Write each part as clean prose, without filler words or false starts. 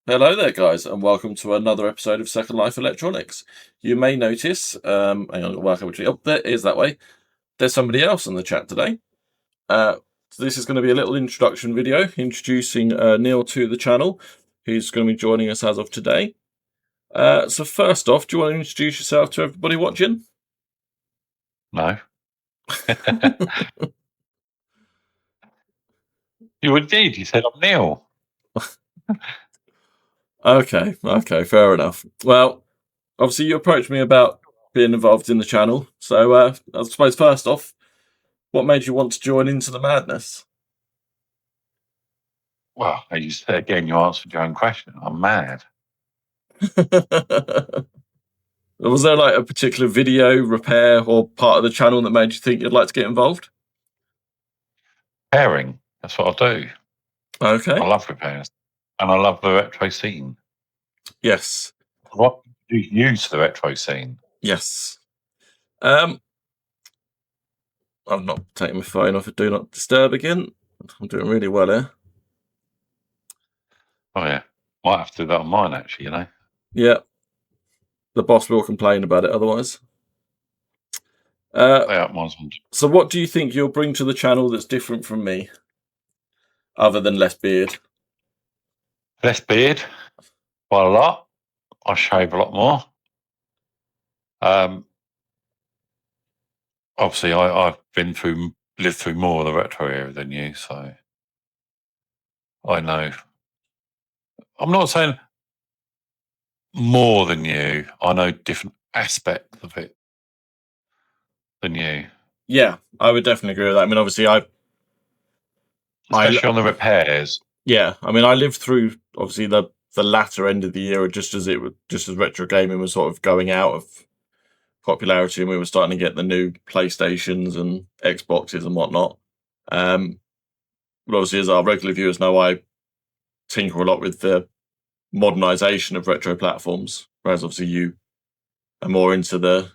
Hello there, guys, and welcome to another episode of Second Life Electronics. You may notice, hang on, work out which way. Oh, there it is that way. There's somebody else in the chat today. So this is going to be a little introduction video introducing Neil to the channel, who's going to be joining us as of today. So first off, do you want to introduce yourself to everybody watching? No. You indeed. You said I'm Neil. Okay, fair enough. Well, obviously you approached me about being involved in the channel, so I suppose first off, what made you want to join into the madness? Well, as you said again, you answered your own question. I'm mad. Was there like a particular video, repair, or part of the channel that made you think you'd like to get involved? Repairing. That's what I do. Okay. I love repairs. And I love the retro scene. Yes. What do you use the retro scene? Yes. I'm not taking my phone off of Do Not Disturb again. I'm doing really well here. Oh, yeah. Might have to do that on mine, actually, you know. Yeah. The boss will complain about it otherwise. Yeah, mine's on. So what do you think you'll bring to the channel that's different from me? Other than less beard? Less beard, quite a lot. I shave a lot more. Obviously, I've lived through more of the retro era than you, so I know. I'm not saying more than you. I know different aspects of it than you, Yeah, I would definitely agree with that. I mean, obviously, especially on the repairs. I lived through obviously the latter end of the era, just as retro gaming was sort of going out of popularity, and we were starting to get the new PlayStations and Xboxes and whatnot. But obviously, as our regular viewers know, I tinker a lot with the modernization of retro platforms, whereas obviously you are more into the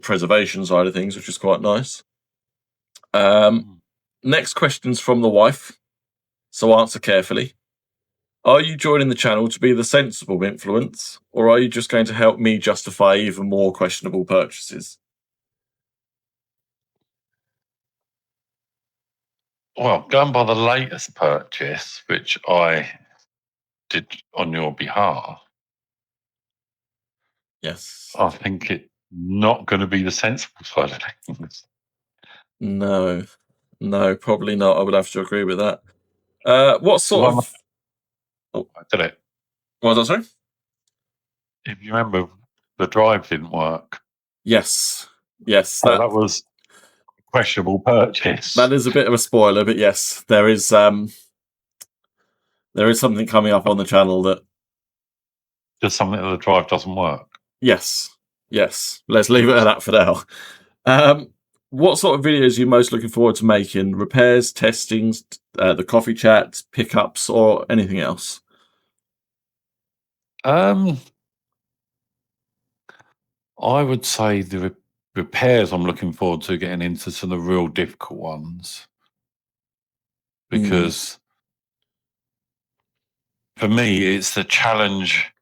preservation side of things, which is quite nice. Next question's from the wife, so answer carefully. Are you joining the channel to be the sensible influence, or are you just going to help me justify even more questionable purchases? Well, going by the latest purchase, which I did on your behalf, Yes. I think it's not going to be the sensible side of things. No, probably not. I would have to agree with that. What sort Well, of. Oh, I did it. what was that, sorry? If you remember, the drive didn't work. Yes. So that was a questionable purchase. That is a bit of a spoiler, but yes, there is something coming up on the channel that. Just something that the drive doesn't work. Yes. Let's leave it at that for now. What sort of videos are you most looking forward to making? Repairs, testings, the coffee chats, pickups, or anything else? I would say the repairs I'm looking forward to getting into some of the real difficult ones. Because for me, it's the challenge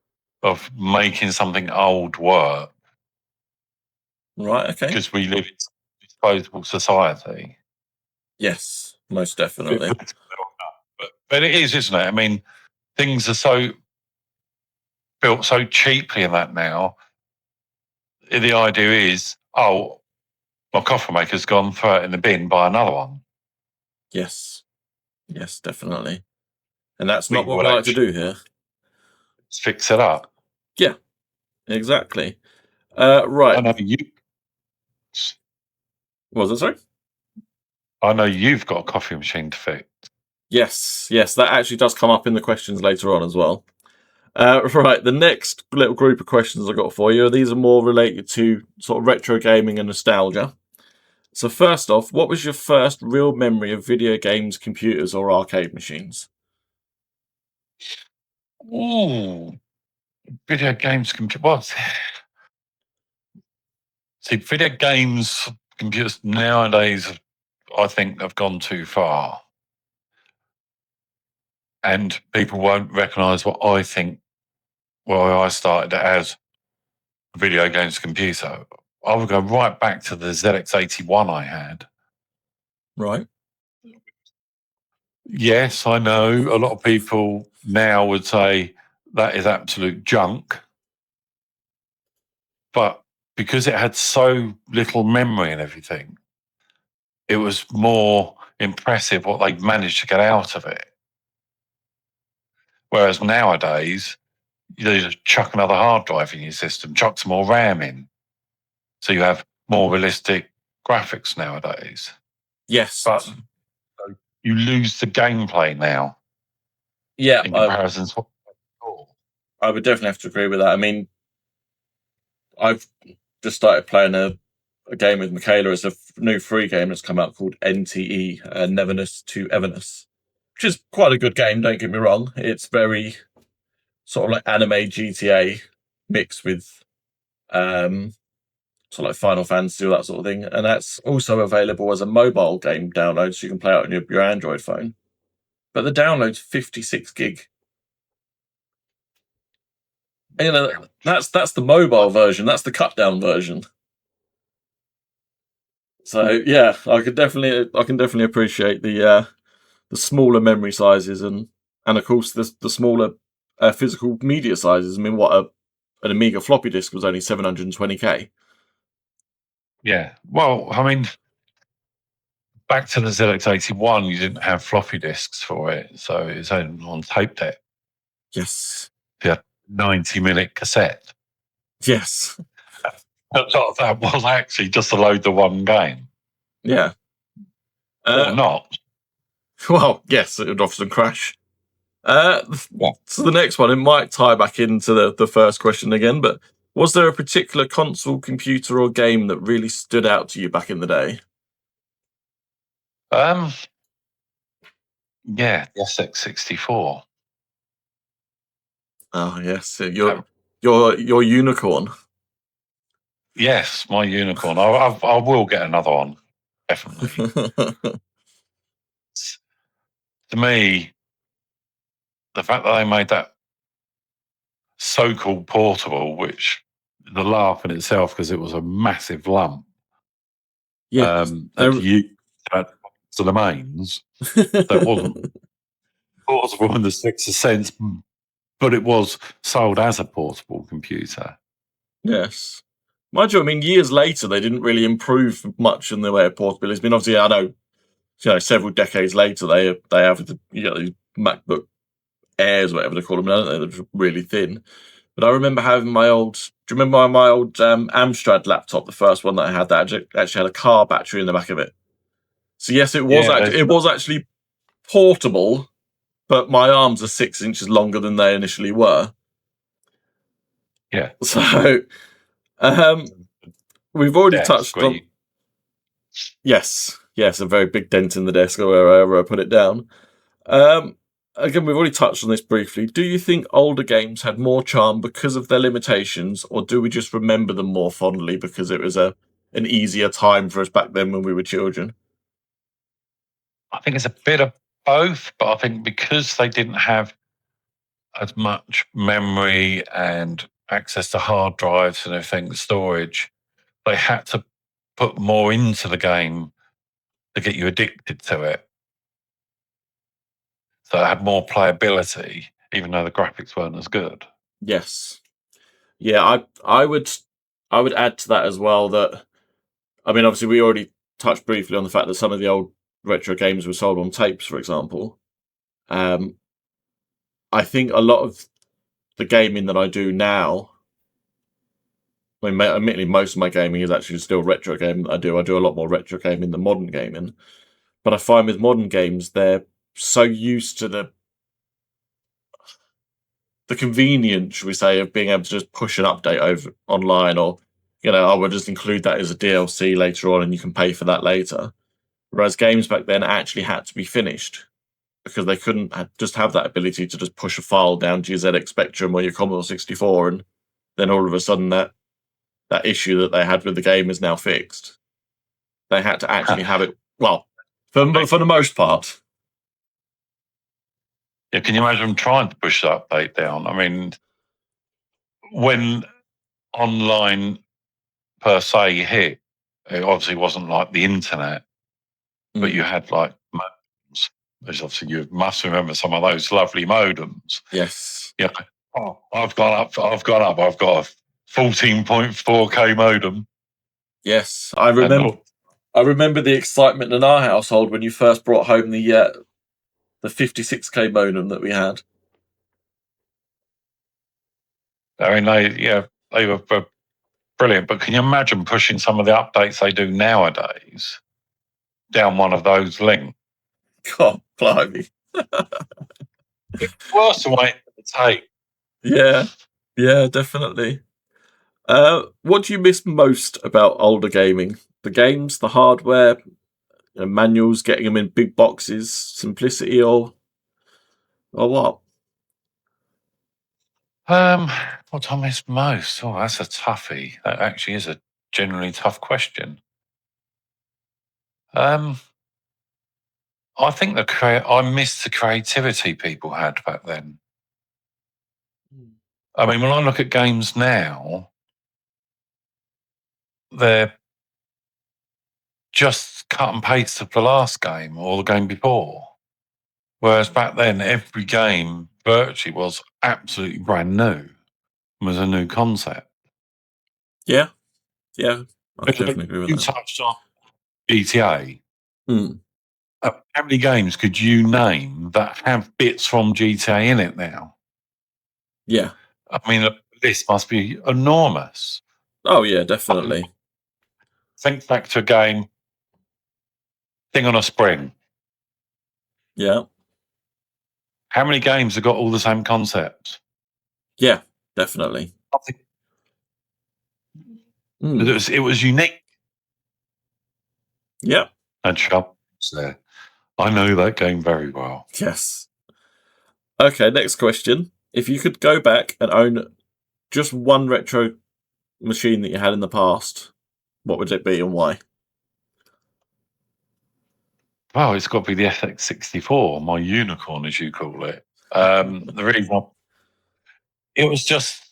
of making something old work. Right, okay. Because we live in a disposable society. Yes, most definitely. But it is, isn't it? I mean, things are so built so cheaply in that now. The idea is, oh, my coffee maker's gone, throw it in the bin, buy another one. Yes, definitely. And that's We not what would we like to actually do here. fix it up. Yeah, exactly. Right. I know you. What was that, sorry? I know you've got a coffee machine to fix. Yes, that actually does come up in the questions later on as well. Right, the next little group of questions I got for you, these are more related to sort of retro gaming and nostalgia. So first off, what was your first real memory of video games, computers, or arcade machines? Ooh, video games, what? See, video games, computers nowadays, I think have gone too far. and people won't recognise what I think. Well, I started as a video games computer. I would go right back to the ZX81 I had. Right. Yes, I know a lot of people now would say that is absolute junk, but because it had so little memory and everything, it was more impressive what they'd managed to get out of it. Whereas nowadays, you just chuck another hard drive in your system, chuck some more RAM in. So you have more realistic graphics nowadays. Yes. But you lose the gameplay now Yeah, in comparison to what before. I would definitely have to agree with that. I mean, I've just started playing a game with Michaela. It's a new free game that's come out called NTE, Neverness to Everness, which is quite a good game, don't get me wrong. It's very sort of like anime GTA mixed with sort of like Final Fantasy, all that sort of thing. And that's also available as a mobile game download, so you can play it on your Android phone. But the download's 56 gig. And, you know, that's the mobile version. That's the cut down version. So yeah, I can definitely appreciate the smaller memory sizes and of course the smaller physical media sizes. I mean, an Amiga floppy disk was only 720K. Yeah. Well, I mean, back to the ZX81, you didn't have floppy disks for it, so it was on tape deck. Yes. Yeah, 90-minute cassette. Yes. A lot of that was actually just to load the one game. Yeah. Or not. Well, yes, it would often crash. Yeah. So the next one, it might tie back into the first question again, but was there a particular console, computer, or game that really stood out to you back in the day? Yeah, the SX64. Oh yes, your unicorn. Yes, my unicorn. I will get another one, definitely. To me, the fact that they made that so-called portable, which the laugh in itself because it was a massive lump. Yeah, and you to the mains, that wasn't portable in the strictest sense, but it was sold as a portable computer. Yes. Mind you, I mean, years later, they didn't really improve much in the way of portability. I mean, obviously, I know, several decades later, they have these MacBook Airs, whatever they call them, don't they? They're really thin. But I remember having my old. Do you remember my old Amstrad laptop, the first one that I had, that actually had a car battery in the back of it? So yes, it was actually portable, but my arms are 6 inches longer than they initially were. Yeah. So we've already touched on. Yes, a very big dent in the desk or wherever I put it down. Again, we've already touched on this briefly. Do you think older games had more charm because of their limitations, or do we just remember them more fondly because it was an easier time for us back then when we were children? I think it's a bit of both, but I think because they didn't have as much memory and access to hard drives and everything, storage, they had to put more into the game to get you addicted to it. So it had more playability, even though the graphics weren't as good. Yes. Yeah, I would add to that as well that, I mean, obviously we already touched briefly on the fact that some of the old retro games were sold on tapes, for example. I think a lot of the gaming that I do now, I mean, admittedly, most of my gaming is actually still retro gaming that I do. I do a lot more retro gaming than modern gaming. But I find with modern games, they're so used to the convenience, should we say, of being able to just push an update over online, or I will just include that as a DLC later on, and you can pay for that later. Whereas games back then actually had to be finished because they couldn't just have that ability to just push a file down to your ZX Spectrum or your Commodore 64, and then all of a sudden that issue that they had with the game is now fixed. They had to actually have it. Well, for the most part. Yeah, can you imagine trying to push the update down? I mean, when online per se hit, it obviously wasn't like the internet, but you had like modems. There's obviously, you must remember some of those lovely modems. Yes. Yeah. Oh, I've got a 14.4K modem. Yes. I remember the excitement in our household when you first brought home the 56K modem that we had. I mean, they were brilliant. But can you imagine pushing some of the updates they do nowadays down one of those links? God, blimey. Worse than wait for the tape. Yeah. Yeah, definitely. What do you miss most about older gaming? The games, the hardware, manuals, getting them in big boxes, simplicity, or what? What I miss most? Oh, that's a toughie. That actually is a generally tough question. I think I miss the creativity people had back then. I mean, when I look at games now, they're just cut and paste of the last game or the game before. Whereas back then, every game virtually was absolutely brand new, was a new concept. Yeah, yeah, I definitely agree with You that. touched on GTA. Mm. How many games could you name that have bits from GTA in it now? Yeah. I mean, this must be enormous. Oh, yeah, definitely. Think back to a game, Thing on a Spring. Yeah, How many games have got all the same concepts? yeah, definitely. Nothing. Mm. It was unique. Yeah. And Chubb there. I know that game very well. Yes. Okay, next question. If you could go back and own just one retro machine that you had in the past, what would it be and why? Oh, it's got to be the FX64, my unicorn, as you call it. The reason it was just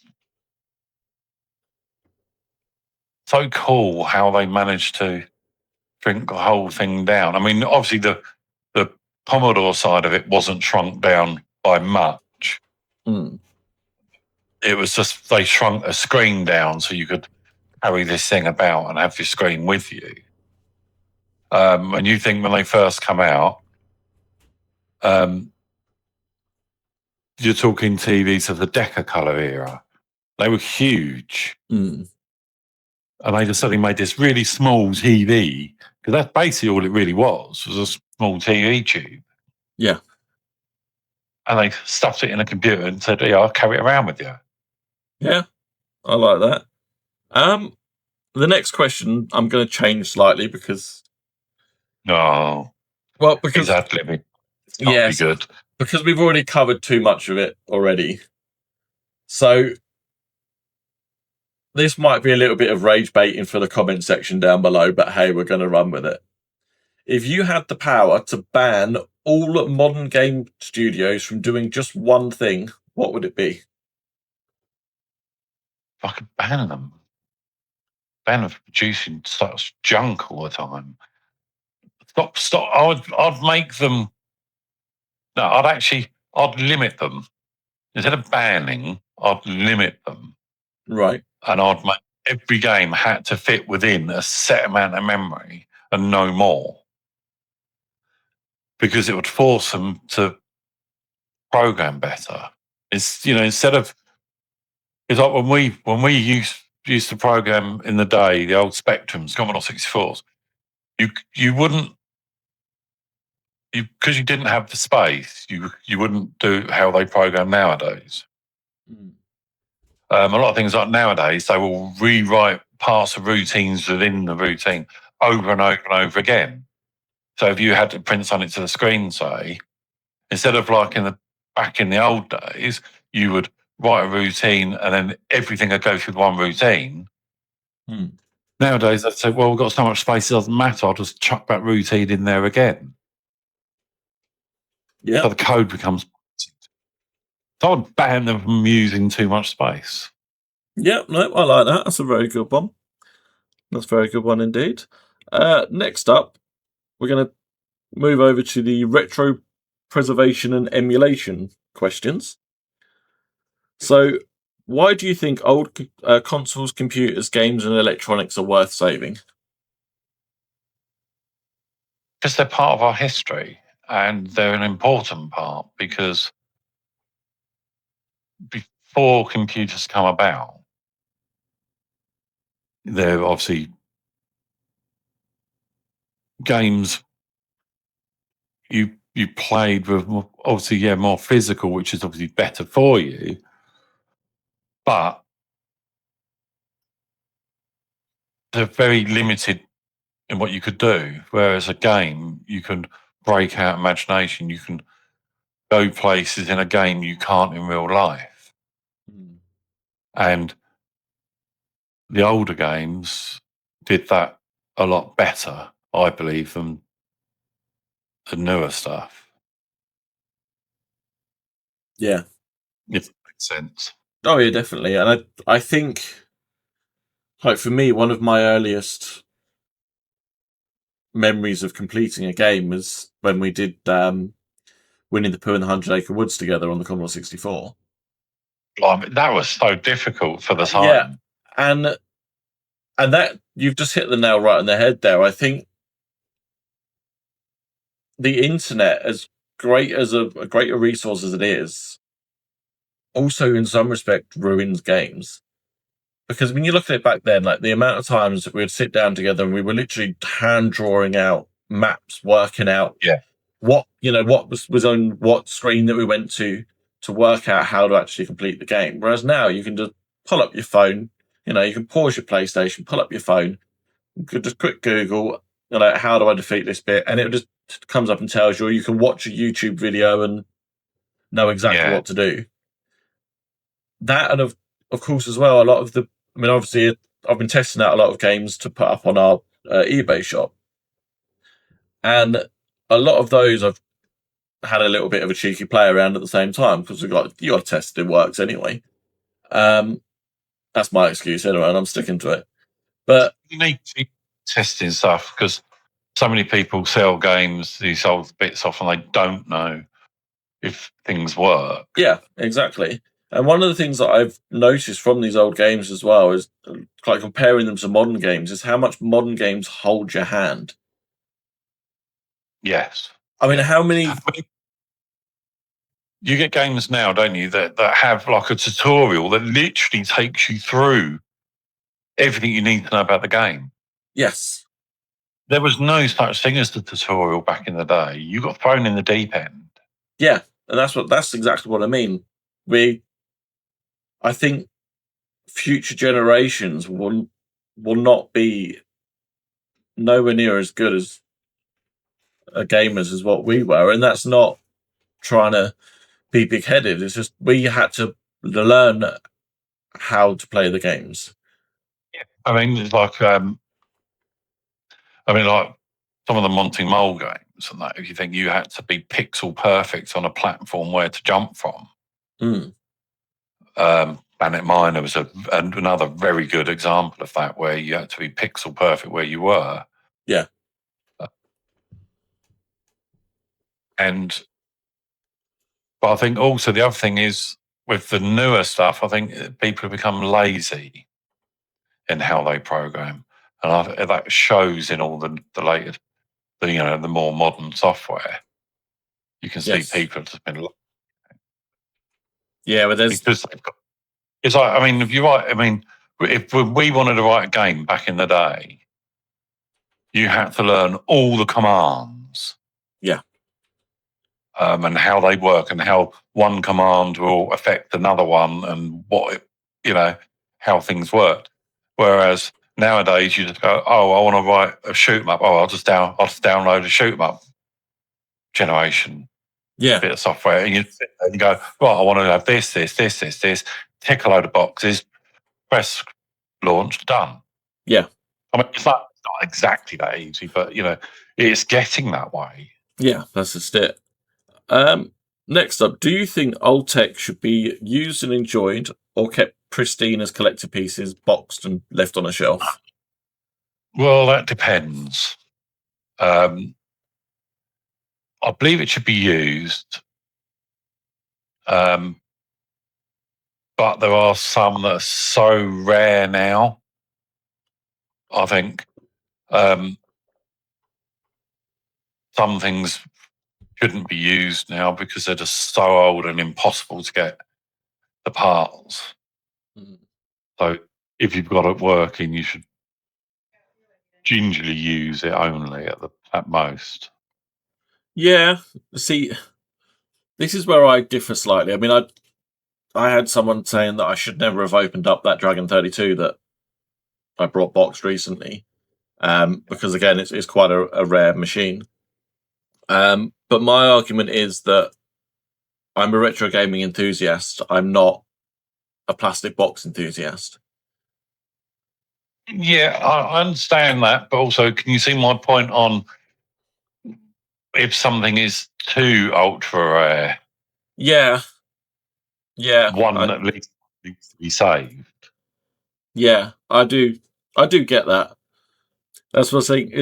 so cool how they managed to shrink the whole thing down. I mean, obviously the Commodore side of it wasn't shrunk down by much. Mm. It was just they shrunk a screen down so you could carry this thing about and have your screen with you. And you think when they first come out, you're talking TVs of the Deccolor era. They were huge. Mm. And they just suddenly made this really small TV, because that's basically all it really was a small TV tube. Yeah. And they stuffed it in a computer and said, yeah, I'll carry it around with you. Yeah, I like that. The next question I'm going to change slightly because, No, well, he's because ad-libbing. It's not be good. because we've already covered too much of it already. So this might be a little bit of rage baiting for the comment section down below, but hey, we're going to run with it. If you had the power to ban all modern game studios from doing just one thing, what would it be? If I could ban them. Ban them for producing such junk all the time. Stop. I'd make them. No, I'd limit them. Instead of banning, I'd limit them. Right. And I'd make every game had to fit within a set amount of memory and no more. Because it would force them to program better. It's, instead of, it's like when we used to program in the day, the old Spectrums, Commodore 64s, you wouldn't, because you didn't have the space, you wouldn't do how they program nowadays. Mm. A lot of things like nowadays, they will rewrite parts of routines within the routine over and over and over again. So if you had to print something to the screen, say, instead of like back in the old days, you would write a routine and then everything would go through one routine. Mm. Nowadays, they'd say, well, we've got so much space, it doesn't matter. I'll just chuck that routine in there again. Yeah. So the code becomes So I'd ban them from using too much space. Yeah, no, I like that. That's a very good one. That's a very good one indeed. Next up, we're going to move over to the retro preservation and emulation questions. So, why do you think old consoles, computers, games, and electronics are worth saving? Because they're part of our history and they're an important part, because before computers come about, they're obviously games you played with, obviously, more physical, which is obviously better for you, but they're very limited in what you could do. Whereas a game, you can break out imagination, you can go places in a game you can't in real life. And the older games did that a lot better, I believe, than the newer stuff. Yeah. If that makes sense. Oh yeah, definitely. And I think, like for me, one of my earliest memories of completing a game was when we did Winnie the Pooh and the 100 Acre Woods together on the Commodore 64. That was so difficult for the Yeah, time. and that you've just hit the nail right on the head there. I think the internet, as great as a greater resource as it is, also in some respect ruins games. Because when you look at it back then, like the amount of times that we would sit down together and we were literally hand drawing out maps, working out what was on what screen that we went to work out how to actually complete the game. Whereas now you can just pull up your phone, you can pause your PlayStation, pull up your phone, you could just quick Google, how do I defeat this bit, and it just comes up and tells you. Or you can watch a YouTube video and know exactly what to do. That, and of course as well, a lot of obviously I've been testing out a lot of games to put up on our eBay shop, and a lot of those I've had a little bit of a cheeky play around at the same time, because you got to test it works anyway. That's my excuse anyway, and I'm sticking to it. But you need to keep testing stuff, because so many people sell games, these old bits off, and they don't know if things work. Yeah, exactly. And one of the things that I've noticed from these old games as well is, like, comparing them to modern games, is how much modern games hold your hand. Yes. I mean, how many? You get games now, don't you, that have like a tutorial that literally takes you through everything you need to know about the game. Yes. There was no such thing as the tutorial back in the day. You got thrown in the deep end. Yeah, and that's exactly what I mean. I think future generations will not be nowhere near as good as gamers as what we were, and that's not trying to be big headed. It's just we had to learn how to play the games. I mean, it's like, like some of the Monty Mole games and that. If you think you had to be pixel perfect on a platform where to jump from, Planet Miner was another very good example of that, where you had to be pixel perfect where you were. Yeah. But I think also the other thing is, with the newer stuff, I think people have become lazy in how they program, and that shows in all the later, the more modern software. You can see people have just been. Yeah, but there's because it's like, if you write, if we wanted to write a game back in the day, you had to learn all the commands. Yeah. And how they work, and how one command will affect another one, and how things work. Whereas nowadays you just go, oh, I want to write a shoot 'em up. Oh, I'll just download a shoot 'em up generation bit of software, and you go, right, I want to have this, tick a load of boxes, press launch, done. Yeah. It's not exactly that easy, but it's getting that way. Yeah, that's just it. Next up, do you think old tech should be used and enjoyed or kept pristine as collector pieces, boxed and left on a shelf? Well, that depends. Um, I believe it should be used, um, but there are some that are so rare now. I think some things shouldn't be used now because they're just so old and impossible to get the parts. Mm. So if you've got it working, you should gingerly use it only at most. Yeah. See, this is where I differ slightly. I mean, I had someone saying that I should never have opened up that Dragon 32 that I brought boxed recently, because again, it's quite a rare machine. But my argument is that I'm a retro gaming enthusiast. I'm not a plastic box enthusiast. Yeah, I understand that, but also, can you see my point on if something is too ultra rare, Yeah, yeah, one that needs to be saved? I do, get that. That's what I think.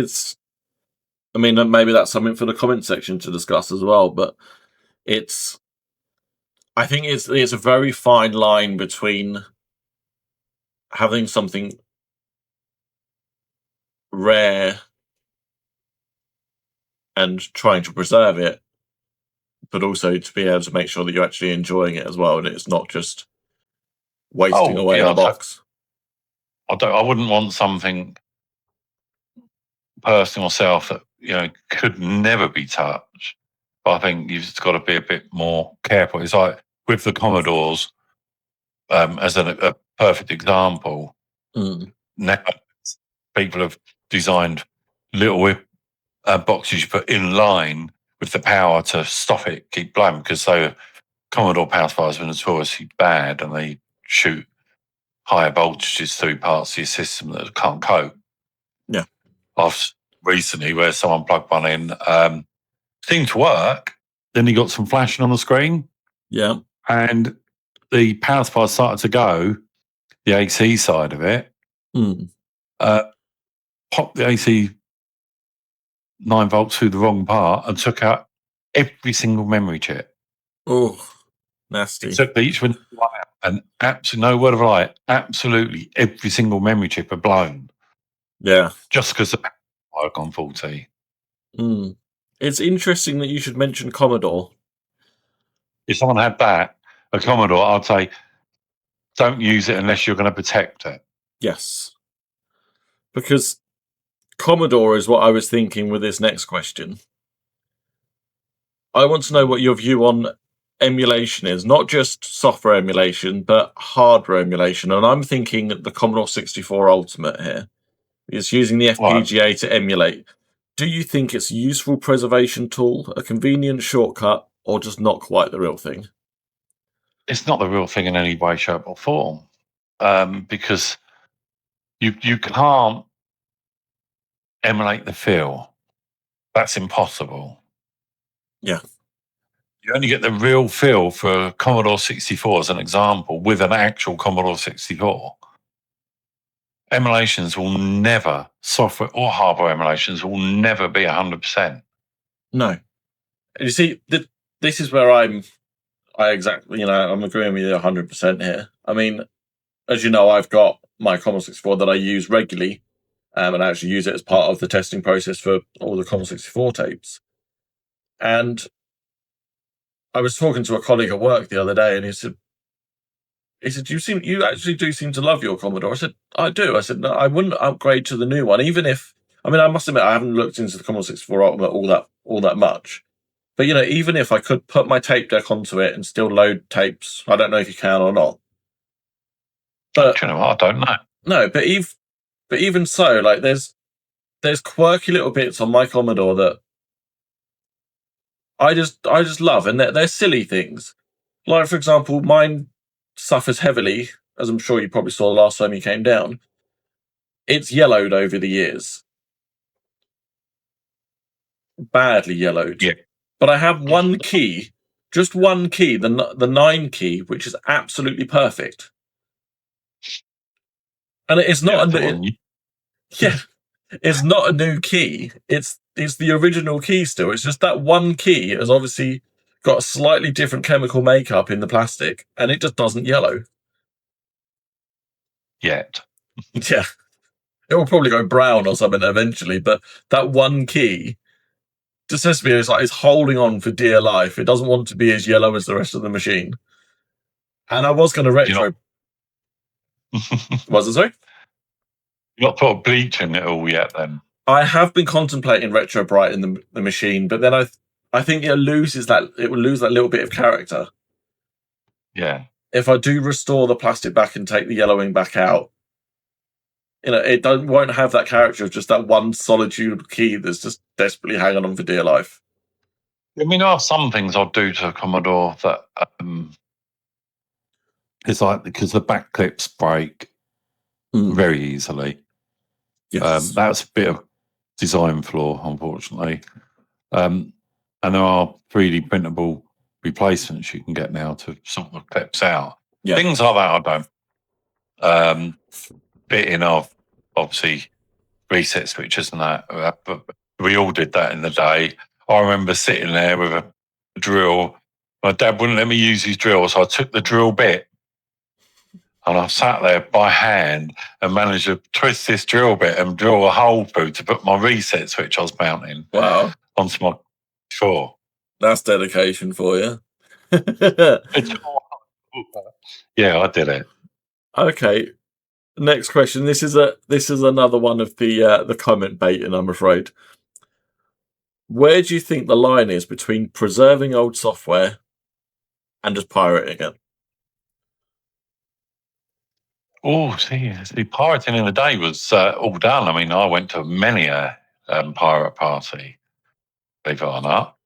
I mean, maybe that's something for the comment section to discuss as well. But it's, I think it's a very fine line between having something rare and trying to preserve it, but also to be able to make sure that you're actually enjoying it as well, and it's not just wasting Oh, away in yeah, a box. I wouldn't want something personally myself that could never be touched. But I think you've just got to be a bit more careful. It's like with the Commodores, as a perfect example. Mm. Now people have designed little boxes you put in line with the power to stop it keep blowing, because Commodore power supplies are notoriously bad and they shoot higher voltages through parts of your system that can't cope. Yeah, I've recently where someone plugged one in, seemed to work. Then he got some flashing on the screen, yeah. and the power supply started to go, the AC side of it, Mm. uh, popped the AC 9 volts through the wrong part and took out every single memory chip. Oh, It nasty. took each one out, and absolutely no word of a lie, absolutely every single memory chip had blown Yeah. just because the power had gone faulty. Mm. It's interesting that you should mention Commodore. If someone had that, a Commodore, I'd say don't use it unless you're going to protect it. Yes, because Commodore is what I was thinking with this next question. I want to know what your view on emulation is, not just software emulation, but hardware emulation. And I'm thinking the Commodore 64 Ultimate here. It's using the Right. FPGA to emulate. Do you think it's a useful preservation tool, a convenient shortcut, or just not quite the real thing? It's not the real thing in any way, shape, or form, because you can't emulate the feel. That's impossible. Yeah. You only get the real feel for Commodore 64 as an example with an actual Commodore 64. Emulations will never, software or hardware emulations will never be 100%. No. You see, this is where I exactly, I'm agreeing with you 100% here. I mean, as you know, I've got my Commodore 64 that I use regularly, and I actually use it as part of the testing process for all the Commodore 64 tapes. And I was talking to a colleague at work the other day, and he said, you actually do seem to love your Commodore. I said, I do. I said, no, I wouldn't upgrade to the new one, even if, I mean, I must admit, I haven't looked into the Commodore 64 Ultimate all that much. But even if I could put my tape deck onto it and still load tapes, I don't know if you can or not. But Do you know what? I don't know. no, but even so, like there's quirky little bits on my Commodore that I just love, and they're silly things. Like, for example, mine suffers heavily, as I'm sure you probably saw the last time you came down. It's yellowed over the years, badly yellowed. Yeah. But I have one key Just one key, the 9 key, which is absolutely perfect. And it's Yeah, not the one yeah, it's not a new key. It's the original key still. It's just that one key has obviously got a slightly different chemical makeup in the plastic, and it just doesn't yellow. yet. Yeah, it will probably go brown or something eventually, but that one key just says to me it's holding on for dear life. It doesn't want to be as yellow as the rest of the machine. And I was going to You're retro. not, Was it sorry? you're not put bleach in it all yet then. I have been contemplating retro bright in the machine, but then I think it will lose that little bit of character. Yeah. If I do restore the plastic back and take the yellowing back out, it won't have that character of just that one solitude key that's just desperately hanging on for dear life. I mean, there are some things I'll do to a Commodore that it's like because the back clips break very easily. Yes. That's a bit of design flaw, unfortunately. And there are 3D printable replacements you can get now to sort the clips out. Yeah. Things like that I don't. Bit of obviously reset switches and that. But we all did that in the day. I remember sitting there with a drill. My dad wouldn't let me use his drill, so I took the drill bit and I sat there by hand and managed to twist this drill bit and drill a hole through to put my reset switch I was mounting Wow. onto my floor. That's dedication for you. Yeah, I did it. Okay. Next question. This is another one of the comment baiting, I'm afraid. Where do you think the line is between preserving old software and just pirating it? Oh, see, the pirating in the day was all done. I mean, I went to many a pirate party, believe it or not.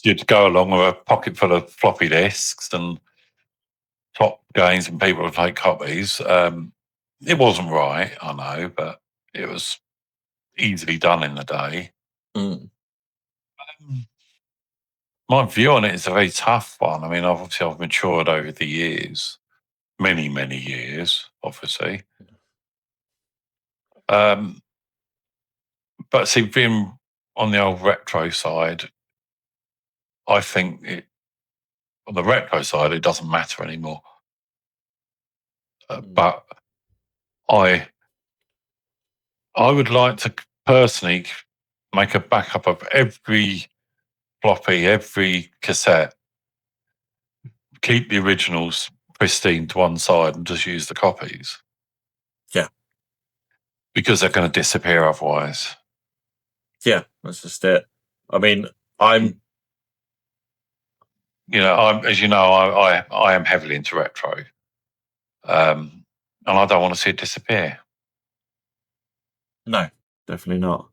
You'd go along with a pocket full of floppy disks and top games, and people would take copies. It wasn't right, I know, but it was easily done in the day. My view on it is a very tough one. I mean, obviously, I've matured over the years, many, many years, obviously. But see, being on the old retro side, I think on the retro side, it doesn't matter anymore. But I would like to personally make a backup of every floppy, every cassette, keep the originals pristine to one side and just use the copies. Yeah. Because they're going to disappear otherwise. Yeah, that's just it. I mean, I'm as you know, I am heavily into retro. And I don't want to see it disappear. No, definitely not.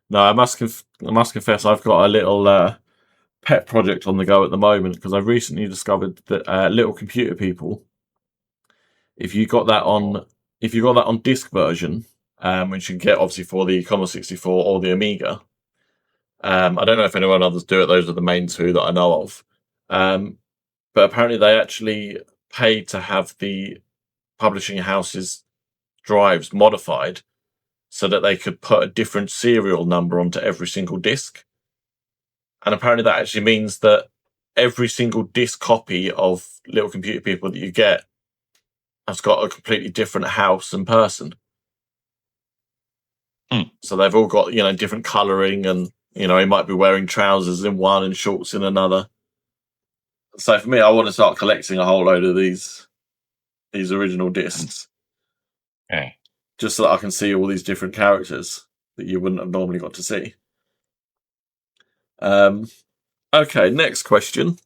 No, I must confess, I've got a little pet project on the go at the moment because I've recently discovered that Little Computer People, if you got that on disc version, which you can get obviously for the Commodore 64 or the Amiga. I don't know if anyone others do it. Those are the main two that I know of. But apparently they actually pay to have the publishing house's drives modified so that they could put a different serial number onto every single disc. And apparently that actually means that every single disc copy of Little Computer People that you get has got a completely different house and person. So they've all got, different colouring and, he might be wearing trousers in one and shorts in another. So for me, I want to start collecting a whole load of these original discs. Yeah. Just so that I can see all these different characters that you wouldn't have normally got to see. Okay, next question.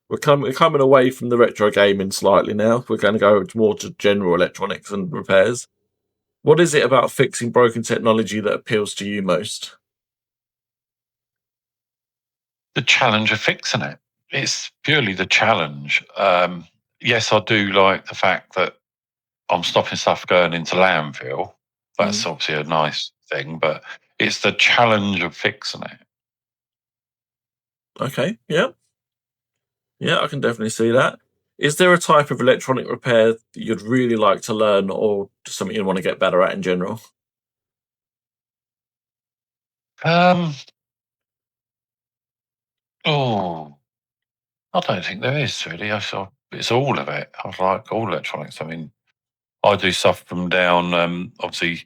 We're coming away from the retro gaming slightly now. We're going to go more to general electronics and repairs. What is it about fixing broken technology that appeals to you most? The challenge of fixing it. It's purely the challenge. Yes, I do like the fact that I'm stopping stuff going into landfill. That's obviously a nice thing, but it's the challenge of fixing it. Okay. Yeah. Yeah, I can definitely see that. Is there a type of electronic repair that you'd really like to learn, or just something you want to get better at in general? Um, oh, I don't think there is really. It's all of it. I like all electronics. I mean, I do stuff from down, obviously,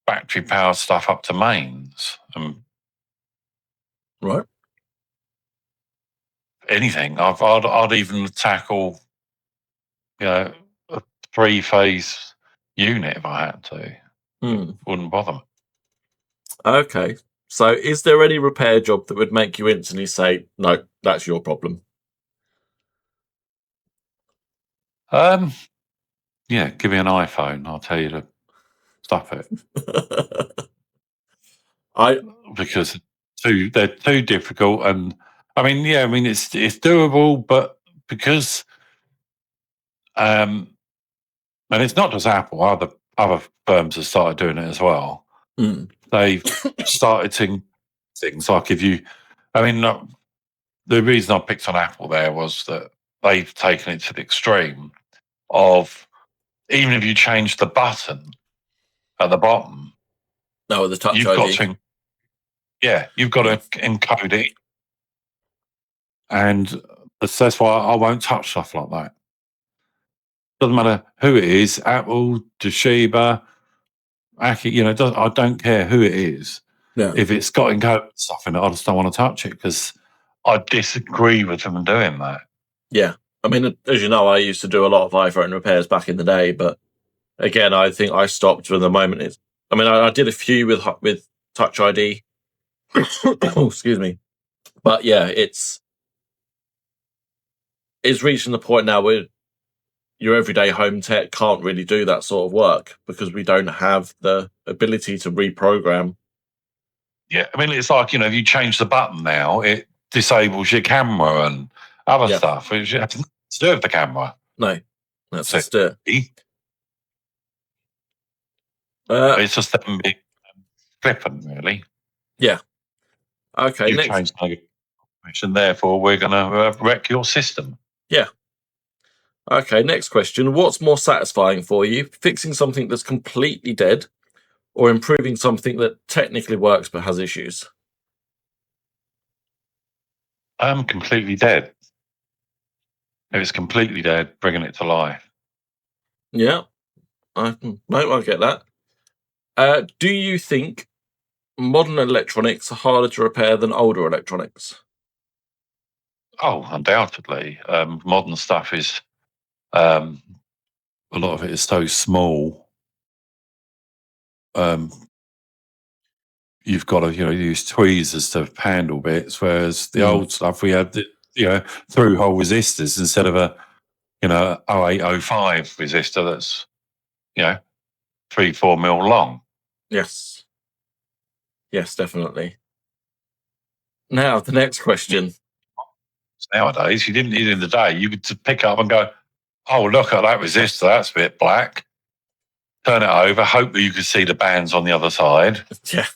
battery powered stuff up to mains and Right. anything. I'd even tackle, a 3-phase unit if I had to. It Hmm. wouldn't bother me. Okay. So, is there any repair job that would make you instantly say, "No, that's your problem"? Um, yeah, give me an iPhone. I'll tell you to stop it I because they're too difficult. And I mean, yeah, I mean it's doable, but because um, and it's not just Apple. Other firms have started doing it as well. mm, They've started to things like if you, I mean, the reason I picked on Apple there was that they've taken it to the extreme of even if you change the button at the bottom, no, the Touch you've got ID. to, yeah, you've got Yeah. to encode it. And that's why I won't touch stuff like that. Doesn't matter who it is, Apple, Toshiba, Aki, I don't care who it is. Yeah. If it's got encoded stuff in it, I just don't want to touch it because I disagree with them doing that. Yeah. I mean, as you know, I used to do a lot of iPhone repairs back in the day, but again, I think I stopped when the moment it's. I mean, I did a few with Touch ID. Oh, excuse me. But yeah, it's reaching the point now where your everyday home tech can't really do that sort of work because we don't have the ability to reprogram. Yeah, I mean, it's like, if you change the button now, it disables your camera and other Yeah. stuff. It has nothing to do with the camera. No, that's So just it. it's Uh, just them being flippant, really. yeah. Okay. You've Next. changed my information, therefore we're going to wreck your system. Yeah. Okay. Next question. What's more satisfying for you? Fixing something that's completely dead or improving something that technically works but has issues? I'm completely dead. If it's completely dead, bringing it to life. Yeah. No, I get that. Do you think modern electronics are harder to repair than older electronics? Oh, undoubtedly. Modern stuff is, um, a lot of it is so small. Um, you've got to, use tweezers to handle bits, whereas the Mm, old stuff we had, through hole resistors instead of a, 0805 resistor that's, 3-4 mil long. yes. Yes, definitely. Now, the next question. Nowadays, you didn't need in the day. You could just pick up and go, oh, look at that resistor. That's a bit black. Turn it over. Hope that you could see the bands on the other side Yeah.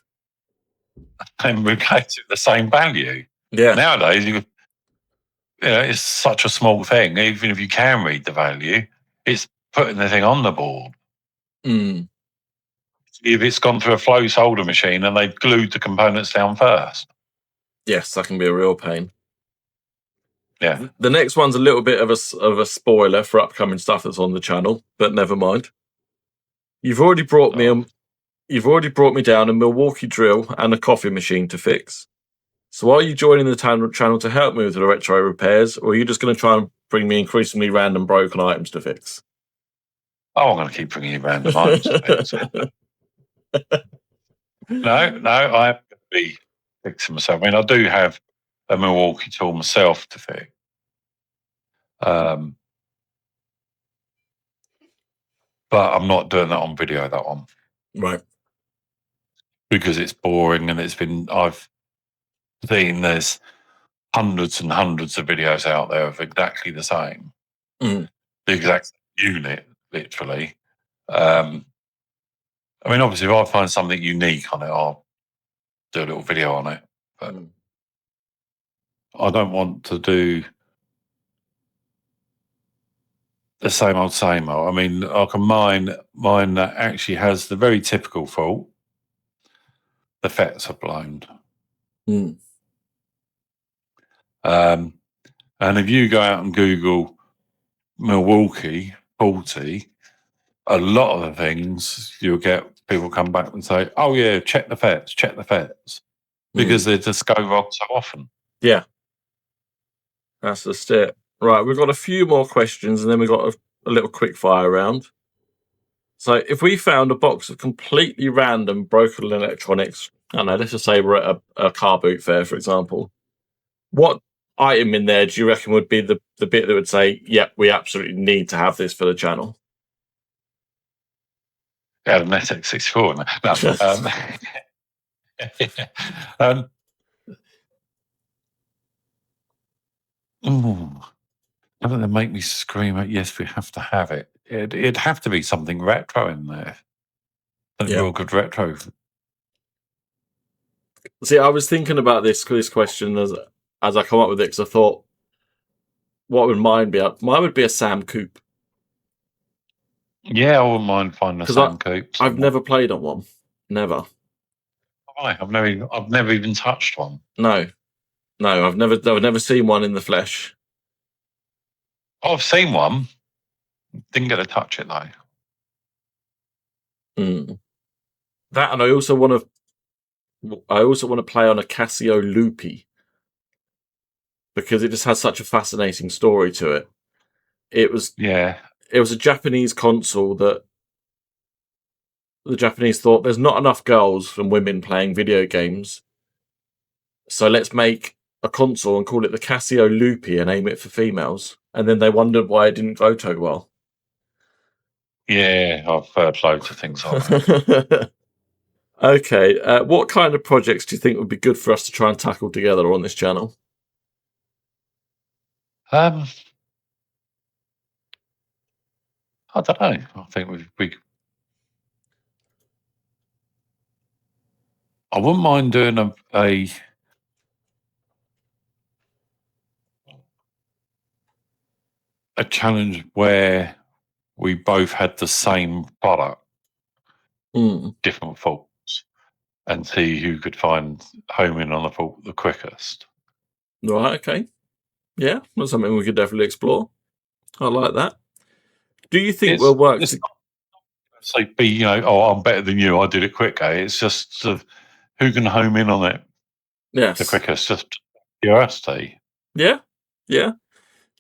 and replace it the same value. Yeah. Nowadays, it's such a small thing. Even if you can read the value, it's putting the thing on the board. Mm, If it's gone through a flow solder machine and they've glued the components down first. yes, that can be a real pain. Yeah. The next one's a little bit of a spoiler for upcoming stuff that's on the channel, but never mind. You've already brought me Oh. a, you've already brought me down a Milwaukee drill and a coffee machine to fix. So are you joining the channel to help me with the retro repairs, or are you just going to try and bring me increasingly random broken items to fix? I'm going to keep bringing you random items to fix. No, I'm going to be fixing myself. I mean, I do have a Milwaukee tool myself to fix. Um, but I'm not doing that on video, that one, Right. because it's boring and I've seen there's hundreds and hundreds of videos out there of exactly the same, Mm, the exact unit, literally. Um, I mean, obviously, if I find something unique on it, I'll do a little video on it. But mm. I don't want to do the same old, same old. I mean, mine actually has the very typical fault. The fets are blown. Mm. And if you go out and Google Milwaukee 40, a lot of the things you'll get people come back and say, oh yeah, check the fets, because they just go wrong so often. Yeah, that's just it. Right, we've got a few more questions and then we've got a little quick fire round. So if we found a box of completely random broken electronics, I don't know, let's just say we're at a car boot fair, for example, what item in there do you reckon would be the bit that would say, yep, we absolutely need to have this for the channel? Yeah, an SX64. Don't they make me scream at, yes, we have to have it. It'd have to be something retro in there. Something Yeah. real good retro. See, I was thinking about this question as I come up with it, because I thought, what would mine be? Mine would be a Sam Coupe. Yeah, I wouldn't mind finding a Because Sam Coupe. I've never played on one. Never. I've never even touched one. No. I've never seen one in the flesh. I've seen one. Didn't get to touch it though. That, and I also want to play on a Casio Loopy, because it just has such a fascinating story to it. It was a Japanese console that the Japanese thought, there's not enough girls and women playing video games, so let's make a console and call it the Casio Loopy and aim it for females. And then they wondered why it didn't go so well. Yeah, I've heard loads of things like that. Okay, what kind of projects do you think would be good for us to try and tackle together on this channel? I don't know. I think I wouldn't mind doing a challenge where we both had the same product, different faults, and see who could find home in on the fault the quickest. Right, okay. Yeah, that's something we could definitely explore. I like that. Do you think we'll work? It's not say I'm better than you, I did it quicker. It's just sort of who can home in on it the quickest, just curiosity. Yeah.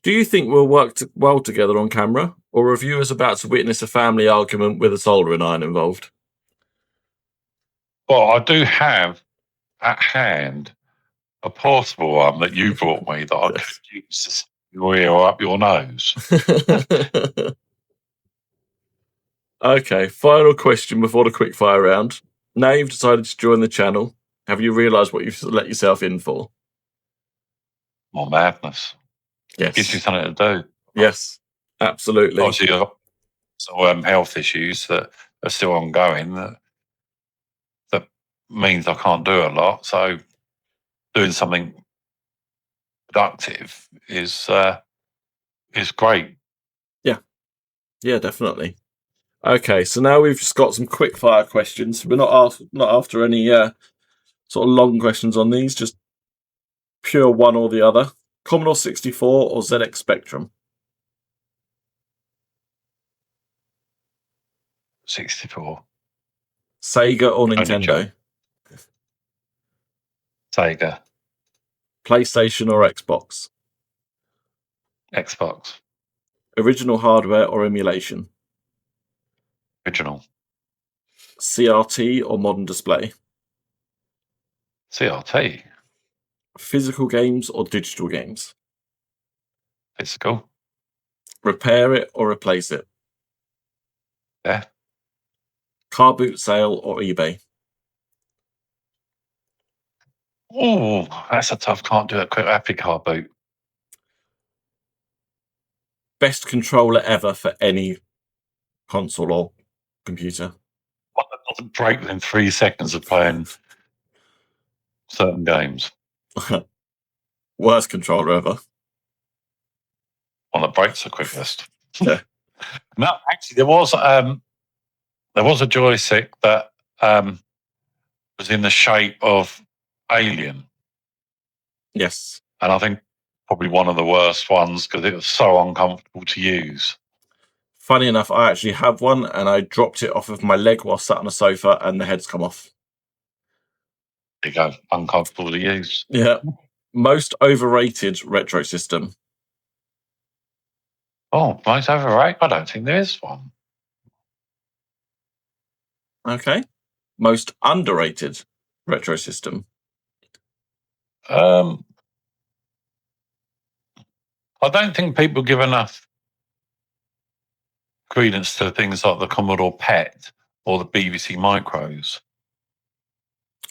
Do you think we'll work well together on camera, or are viewers about to witness a family argument with a soldering iron involved? Well, I do have at hand a portable one that you brought me that I could use to stick your ear or up your nose. Okay, final question before the quickfire round. Now you've decided to join the channel, have you realised what you've let yourself in for? More madness. Yes. Gives you something to do. Yes, absolutely. Obviously, I've got some health issues that are still ongoing that means I can't do a lot. So doing something productive is great. Yeah, definitely. Okay, so now we've just got some quick fire questions. We're not after any sort of long questions on these, just pure one or the other. Commodore 64 or ZX Spectrum? 64. Sega or Nintendo? Sega. PlayStation or Xbox? Xbox. Original hardware or emulation? Original. CRT or modern display? CRT. Physical games or digital games? Physical. Repair it or replace it? Yeah. Car boot sale or eBay? Oh, that's a tough. Can't do a quick happy car boot. Best controller ever for any console or computer? One that doesn't break within 3 seconds of playing certain games. Worst controller ever. One that breaks the quickest. Yeah. No, actually, there was a joystick that was in the shape of Alien, Yes. and I think probably one of the worst ones because it was so uncomfortable to use. Funny enough, I actually have one, and I dropped it off of my leg while sat on a sofa, and the head's come off. There you go, uncomfortable to use. Yeah. Most overrated retro system. Oh, most overrated? I don't think there is one. Okay. Most underrated retro system. I don't think people give enough credence to things like the Commodore PET or the BBC Micros.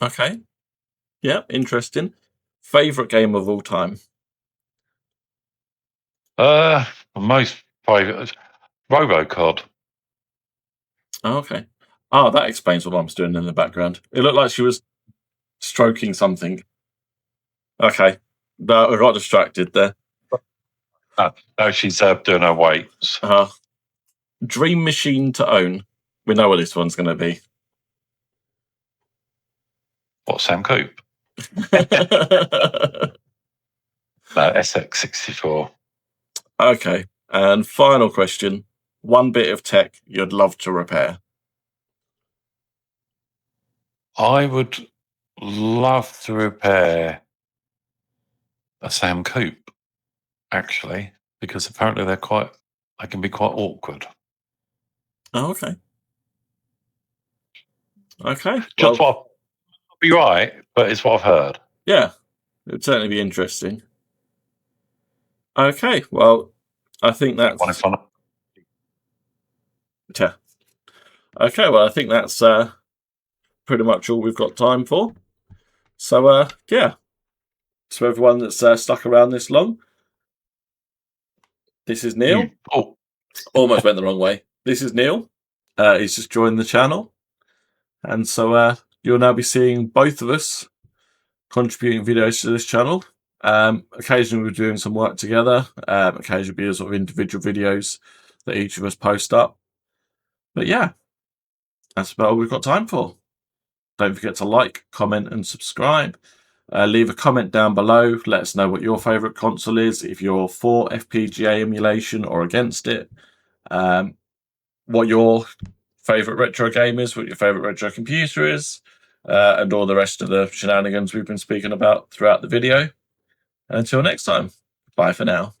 Okay. Yeah, interesting. Favorite game of all time. Most favourite Robocod. Oh, okay. Oh, that explains what Mum's doing in the background. It looked like she was stroking something. Okay. No, I got distracted there. No, she's doing her weights. Dream machine to own. We know what this one's going to be. What, Sam Coop? No, SX64. Okay. And final question. One bit of tech you'd love to repair. I would love to repair a Sam Coop, actually, because apparently they can be quite awkward. Oh, okay. Okay. Just Well, what I'll be right, but it's what I've heard. yeah, it would certainly be interesting. Okay. Well, I think that's yeah. Okay. Well, I think that's pretty much all we've got time for. So, yeah. So everyone that's stuck around this long, this is Neil. Oh, Almost went the wrong way. This is Neil. He's just joined the channel. And so you'll now be seeing both of us contributing videos to this channel. Occasionally we're doing some work together. Occasionally be sort of individual videos that each of us post up. But yeah, that's about all we've got time for. Don't forget to like, comment, and subscribe. Leave a comment down below. Let us know what your favourite console is, if you're for FPGA emulation or against it. What your favourite retro game is, what your favourite retro computer is, and all the rest of the shenanigans we've been speaking about throughout the video. And until next time, bye for now.